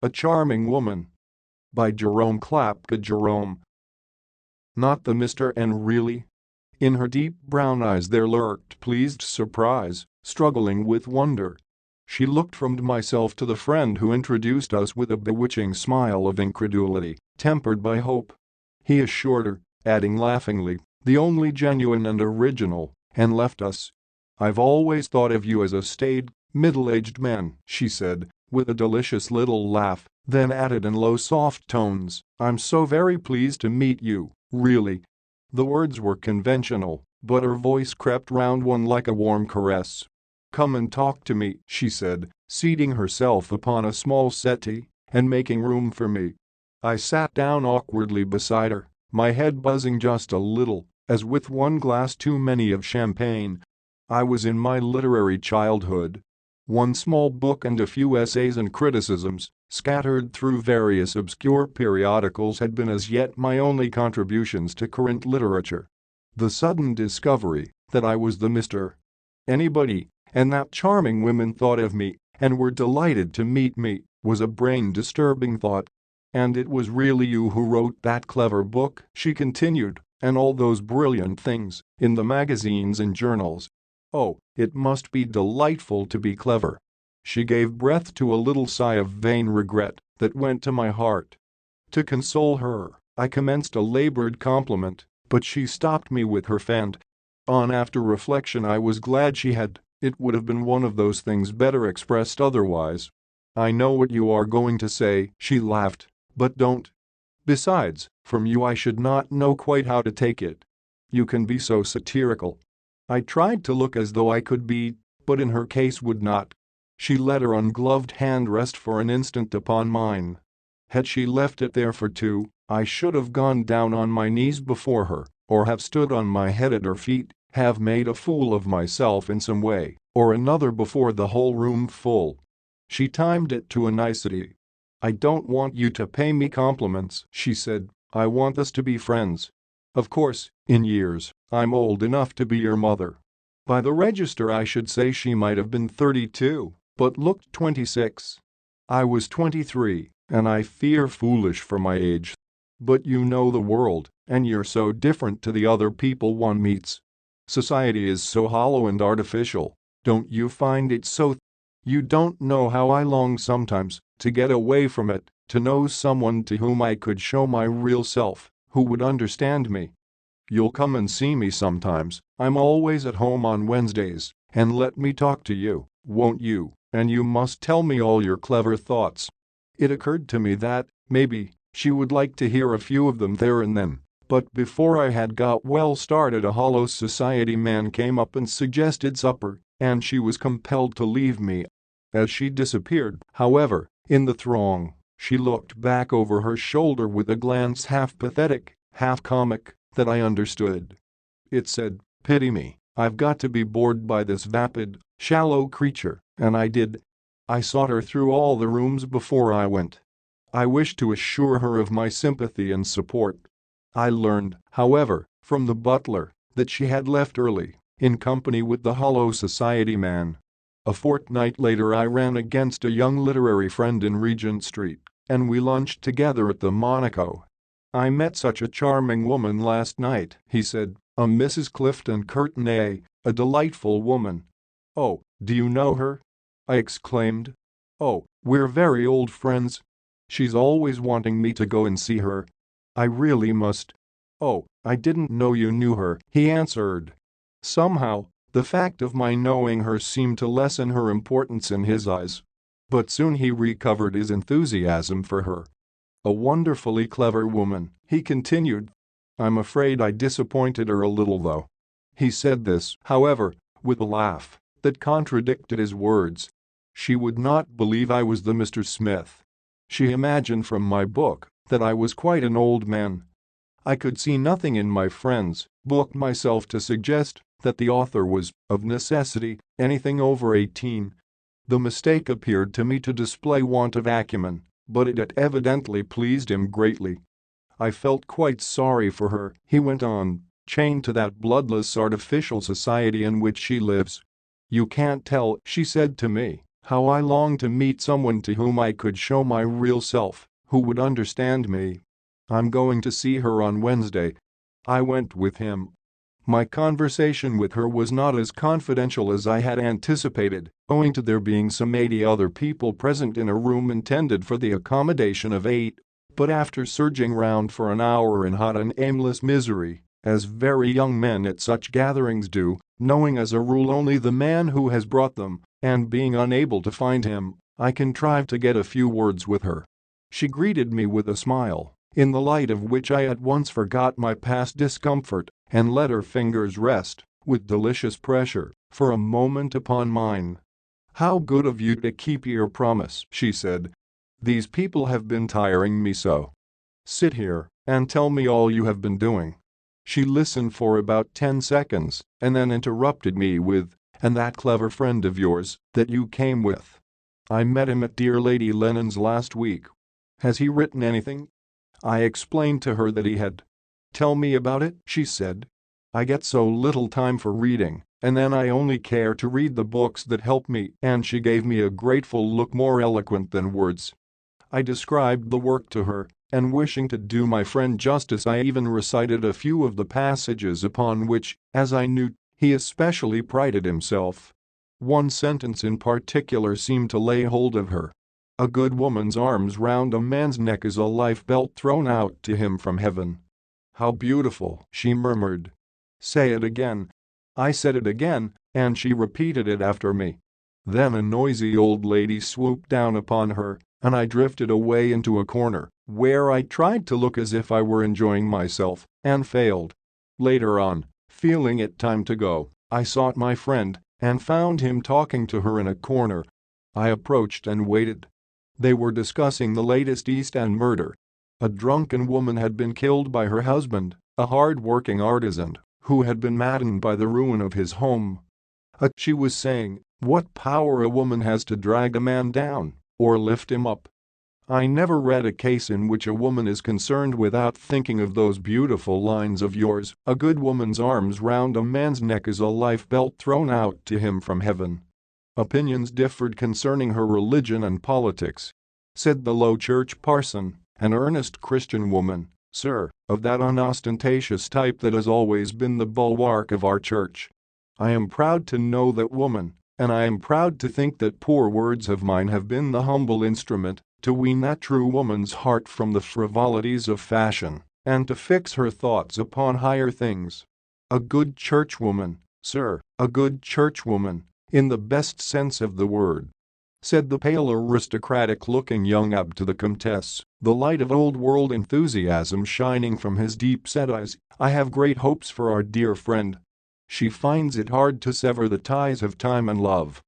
A Charming Woman. By Jerome Klapka Jerome. Not the Mr. and really? In her deep brown eyes there lurked pleased surprise, struggling with wonder. She looked from myself to the friend who introduced us with a bewitching smile of incredulity, tempered by hope. He assured her, adding laughingly, the only genuine and original, and left us. I've always thought of you as a staid, middle-aged man, she said, with a delicious little laugh, then added in low soft tones, I'm so very pleased to meet you, really. The words were conventional, but her voice crept round one like a warm caress. Come and talk to me, she said, seating herself upon a small settee and making room for me. I sat down awkwardly beside her, my head buzzing just a little, as with one glass too many of champagne. I was in my literary childhood. One small book and a few essays and criticisms, scattered through various obscure periodicals, had been as yet my only contributions to current literature. The sudden discovery that I was the Mr. Anybody, and that charming women thought of me and were delighted to meet me, was a brain-disturbing thought. And it was really you who wrote that clever book, she continued, and all those brilliant things in the magazines and journals. Oh, it must be delightful to be clever. She gave breath to a little sigh of vain regret that went to my heart. To console her, I commenced a labored compliment, but she stopped me with her fan. On after reflection I was glad she had. It would have been one of those things better expressed otherwise. I know what you are going to say, she laughed, but don't. Besides, from you I should not know quite how to take it. You can be so satirical. I tried to look as though I could be, but in her case would not. She let her ungloved hand rest for an instant upon mine. Had she left it there for two, I should have gone down on my knees before her, or have stood on my head at her feet, have made a fool of myself in some way or another before the whole room full. She timed it to a nicety. I don't want you to pay me compliments, she said, I want us to be friends. Of course, in years, I'm old enough to be your mother. By the register I should say she might have been 32, but looked 26. I was 23, and I fear foolish for my age. But you know the world, and you're so different to the other people one meets. Society is so hollow and artificial, don't you find it so? You don't know how I long sometimes to get away from it, to know someone to whom I could show my real self, who would understand me. You'll come and see me sometimes, I'm always at home on Wednesdays, and let me talk to you, won't you? And you must tell me all your clever thoughts. It occurred to me that, maybe, she would like to hear a few of them there and then, but before I had got well started a hollow society man came up and suggested supper, and she was compelled to leave me. As she disappeared, however, in the throng, she looked back over her shoulder with a glance half pathetic, half comic, that I understood. It said, pity me, I've got to be bored by this vapid, shallow creature, and I did. I sought her through all the rooms before I went. I wished to assure her of my sympathy and support. I learned, however, from the butler, that she had left early, in company with the hollow society man. A fortnight later I ran against a young literary friend in Regent Street, and we lunched together at the Monaco. I met such a charming woman last night, he said, a Mrs. Clifton Courtenay, a delightful woman. Oh, do you know her? I exclaimed. Oh, we're very old friends. She's always wanting me to go and see her. I really must. Oh, I didn't know you knew her, he answered. Somehow, the fact of my knowing her seemed to lessen her importance in his eyes. But soon he recovered his enthusiasm for her. A wonderfully clever woman, he continued. I'm afraid I disappointed her a little though. He said this, however, with a laugh that contradicted his words. She would not believe I was the Mr. Smith. She imagined from my book that I was quite an old man. I could see nothing in my friend's book myself to suggest that the author was, of necessity, anything over 18. The mistake appeared to me to display want of acumen, but it had evidently pleased him greatly. I felt quite sorry for her, he went on, chained to that bloodless artificial society in which she lives. You can't tell, she said to me, How I longed to meet someone to whom I could show my real self, who would understand me. I'm going to see her on Wednesday. I went with him. My conversation with her was not as confidential as I had anticipated, owing to there being some 80 other people present in a room intended for the accommodation of 8. But after surging round for an hour in hot and aimless misery, as very young men at such gatherings do, knowing as a rule only the man who has brought them, and being unable to find him, I contrived to get a few words with her. She greeted me with a smile, in the light of which I at once forgot my past discomfort, and let her fingers rest, with delicious pressure, for a moment upon mine. "How good of you to keep your promise," she said. "These people have been tiring me so. Sit here and tell me all you have been doing." She listened for about 10 seconds and then interrupted me with, "And that clever friend of yours that you came with? I met him at dear Lady Lennon's last week. Has he written anything?" I explained to her that he had. "Tell me about it," she said. "I get so little time for reading, and then I only care to read the books that help me," and she gave me a grateful look more eloquent than words. I described the work to her, and wishing to do my friend justice I even recited a few of the passages upon which, as I knew, he especially prided himself. One sentence in particular seemed to lay hold of her. "A good woman's arms round a man's neck is a life-belt thrown out to him from heaven." "How beautiful," she murmured. "Say it again." I said it again, and she repeated it after me. Then a noisy old lady swooped down upon her, and I drifted away into a corner, where I tried to look as if I were enjoying myself, and failed. Later on, feeling it time to go, I sought my friend, and found him talking to her in a corner. I approached and waited. They were discussing the latest East End murder. A drunken woman had been killed by her husband, a hard-working artisan, who had been maddened by the ruin of his home. She was saying, "What power a woman has to drag a man down, or lift him up." I never read a case in which a woman is concerned without thinking of those beautiful lines of yours, "A good woman's arms round a man's neck is a life-belt thrown out to him from heaven." Opinions differed concerning her religion and politics. Said the Low Church parson, an earnest Christian woman, "Sir, of that unostentatious type that has always been the bulwark of our church. I am proud to know that woman, and I am proud to think that poor words of mine have been the humble instrument to wean that true woman's heart from the frivolities of fashion, and to fix her thoughts upon higher things. A good churchwoman, sir, a good churchwoman, in the best sense of the word," said the pale aristocratic-looking young abbé to the Comtesse, the light of old-world enthusiasm shining from his deep-set eyes. "I have great hopes for our dear friend. She finds it hard to sever the ties of time and love.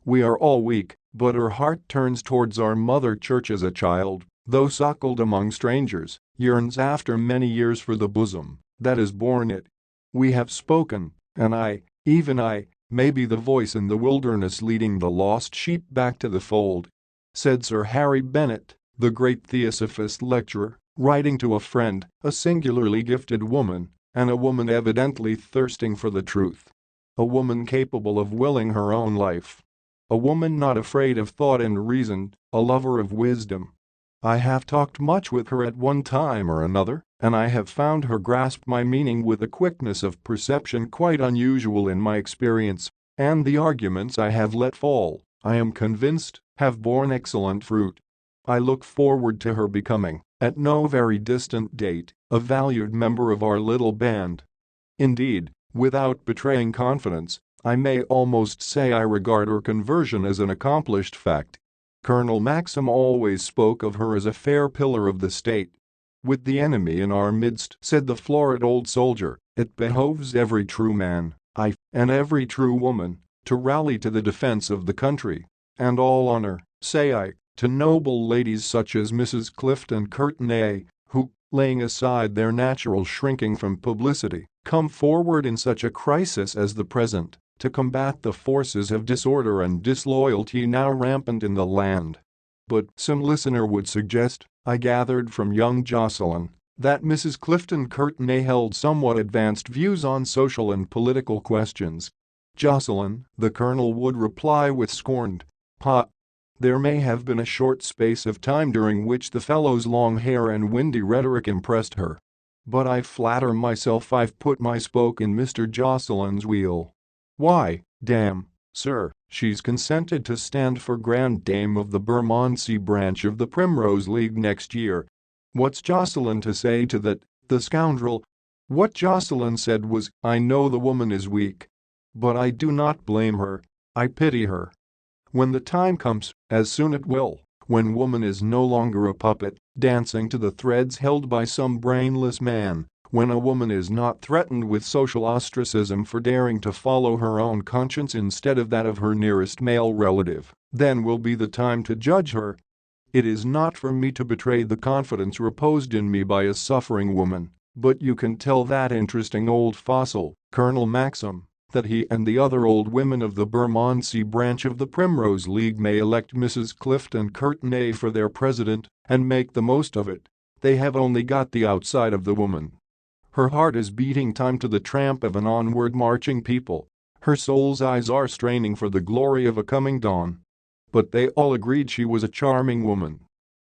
We are all weak, but her heart turns towards our Mother Church as a child, though suckled among strangers, yearns after many years for the bosom that has borne it. We have spoken, and I, even I, may be the voice in the wilderness leading the lost sheep back to the fold," said Sir Harry Bennett, the great theosophist lecturer, writing to a friend, a singularly gifted woman, and a woman evidently thirsting for the truth. A woman capable of willing her own life. A woman not afraid of thought and reason, a lover of wisdom. I have talked much with her at one time or another, and I have found her grasp my meaning with a quickness of perception quite unusual in my experience, and the arguments I have let fall, I am convinced, have borne excellent fruit. I look forward to her becoming, at no very distant date, a valued member of our little band. Indeed, without betraying confidence, I may almost say I regard her conversion as an accomplished fact. Colonel Maxim always spoke of her as a fair pillar of the state. "With the enemy in our midst," said the florid old soldier, "it behoves every true man, and every true woman, to rally to the defense of the country, and all honor, say I, to noble ladies such as Mrs. Clifton Courtenay, who, laying aside their natural shrinking from publicity, come forward in such a crisis as the present, to combat the forces of disorder and disloyalty now rampant in the land." But, some listener would suggest, I gathered from young Jocelyn, that Mrs. Clifton Courtenay held somewhat advanced views on social and political questions. "Jocelyn," the colonel would reply with scorn, Ha! There may have been a short space of time during which the fellow's long hair and windy rhetoric impressed her. But I flatter myself I've put my spoke in Mr. Jocelyn's wheel. Why, damn, sir, she's consented to stand for Grand Dame of the Bermondsey branch of the Primrose League next year. What's Jocelyn to say to that, the scoundrel? What Jocelyn said was, I know the woman is weak. But I do not blame her, I pity her. When the time comes, as soon it will, when woman is no longer a puppet, dancing to the threads held by some brainless man, when a woman is not threatened with social ostracism for daring to follow her own conscience instead of that of her nearest male relative, then will be the time to judge her. It is not for me to betray the confidence reposed in me by a suffering woman, but you can tell that interesting old fossil, Colonel Maxim, that he and the other old women of the Bermondsey branch of the Primrose League may elect Mrs. Clifton Courtenay for their president and make the most of it. They have only got the outside of the woman. Her heart is beating time to the tramp of an onward marching people. Her soul's eyes are straining for the glory of a coming dawn. But they all agreed she was a charming woman,